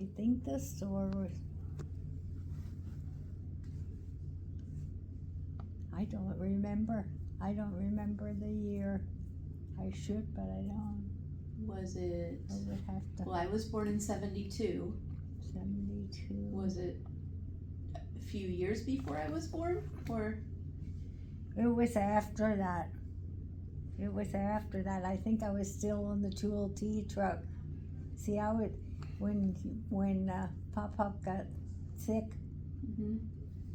I think the store was, I don't remember. I don't remember the year. I should, but I don't. Was it? I would have to. Well, I was born in 72. 72. Was it a few years before I was born, or? It was after that. It was after that. I think I was still on the Tool T truck. See, I would, when Pop got sick, Mm-hmm.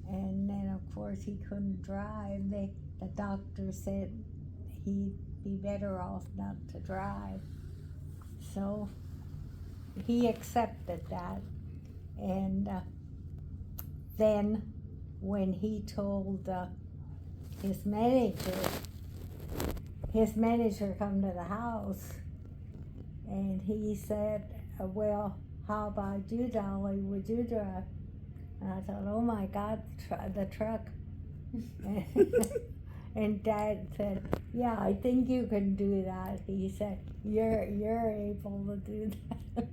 and then of course he couldn't drive. The doctor said he'd be better off not to drive. So he accepted that, and then when he told his manager come to the house, and he said, well, how about you, Dolly, would you drive? And I thought, oh my God, the truck. And Dad said, yeah, I think you can do that. He said, you're able to do that.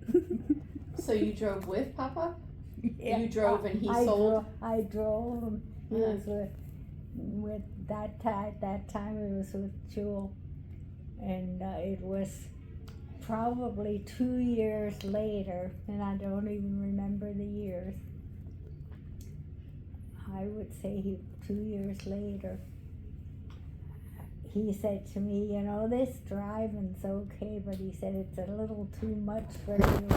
So you drove with Papa? Yeah, You drove and he sold? I drove him. He was with that time it was with Jewel. And it was probably 2 years later, and I don't even remember the years. I would say 2 years later, he said to me, you know, this driving's okay, but he said it's a little too much for you.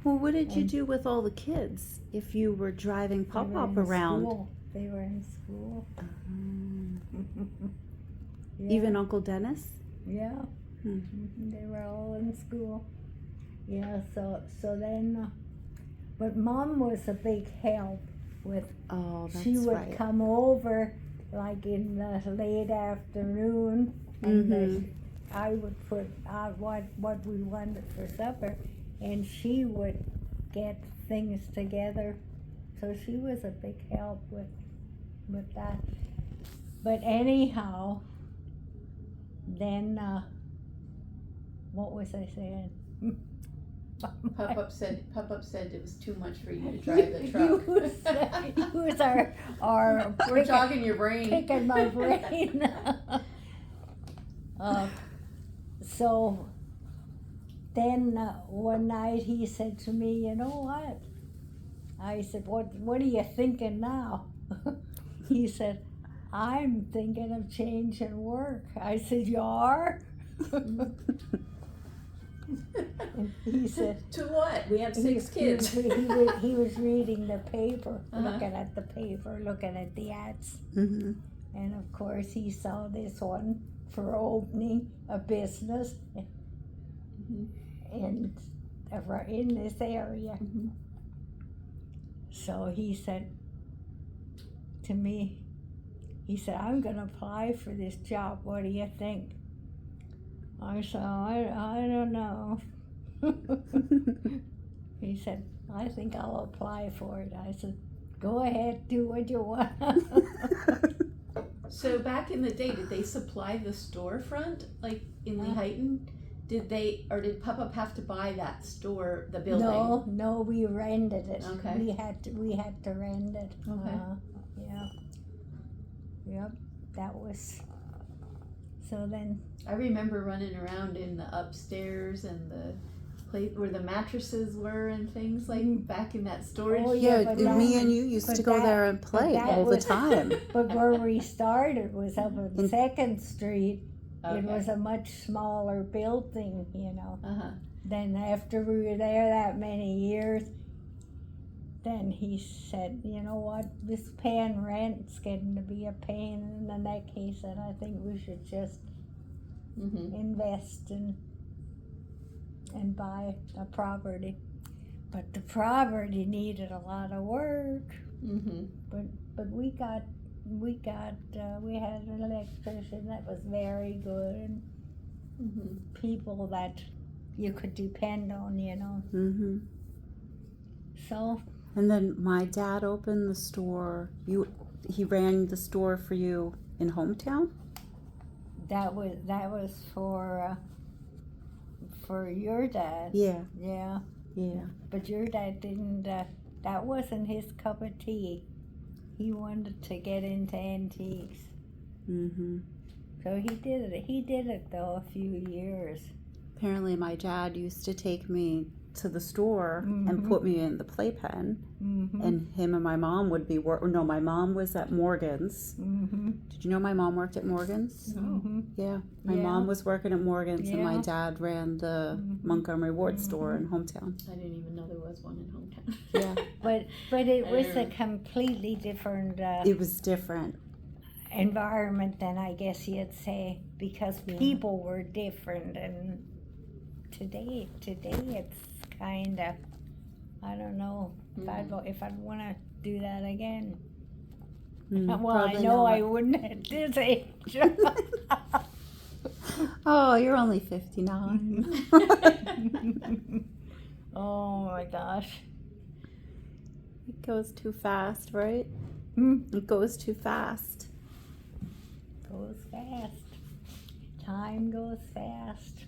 Well, what did you do with all the kids if you were driving Pop around? School. They were in school. Yeah. Even Uncle Dennis? Yeah. They were all in school. Yeah, so then, but Mom was a big help with, she would come over like in the late afternoon, and I would put out what we wanted for supper, and she would get things together. So she was a big help with that. But anyhow, then, what was I saying? Pop-Up said it was too much for you to drive the truck. You was our We're talking your brain. picking my brain. So then one night he said to me, you know what? I said, what are you thinking now? He said, I'm thinking of changing work. I said, you are? And he said, to what? We have 6 kids. He was reading the paper, looking at the paper, looking at the ads. And of course he saw this one for opening a business in this area. So he said to me, he said, I'm going to apply for this job. What do you think? I said, I don't know. He said, I think I'll apply for it. I said, go ahead, do what you want. So back in the day, did they supply the storefront, like in Lehighton? Did Pop-Up have to buy that store, the building? No, we rented it. Okay. We had to rent it. Okay. Yeah. Yep, that was, so then. I remember running around in the upstairs and the place where the mattresses were and things like back in that storage. Oh, Yeah, but me and you used to go there and play all the time. But where we started was up on 2nd Street. Okay. It was a much smaller building, you know. Then after we were there that many years, then he said, you know what, this paying rent's getting to be a pain in the neck. He said, I think we should just invest and buy a property. But the property needed a lot of work. But we had an electrician that was very good, and people that you could depend on, you know. So. And then my dad opened the store. He ran the store for you in hometown? That was for your dad. Yeah. Yeah. Yeah. But your dad didn't, that wasn't his cup of tea. He wanted to get into antiques. Mm-hmm. So he did it. He did it, though, a few years. Apparently my dad used to take me to the store and Mhm. put me in the playpen, Mm-hmm. and him and my mom would be no, my mom was at Morgan's. Mm-hmm. Did you know my mom worked at Morgan's? Mm-hmm. Yeah, my Yeah. mom was working at Morgan's, and my Yeah. dad ran the Mhm. Montgomery Ward store in hometown. I didn't even know there was one in hometown. Yeah. But it was a completely different It was different. environment than I guess you'd say, because Yeah. people were different, and today it's kind of, I don't know if I'd want to do that again. Well, I Probably know not. I wouldn't at this age. Oh, you're only 59. Oh my gosh. It goes too fast, right? It goes too fast. Goes fast. Time goes fast.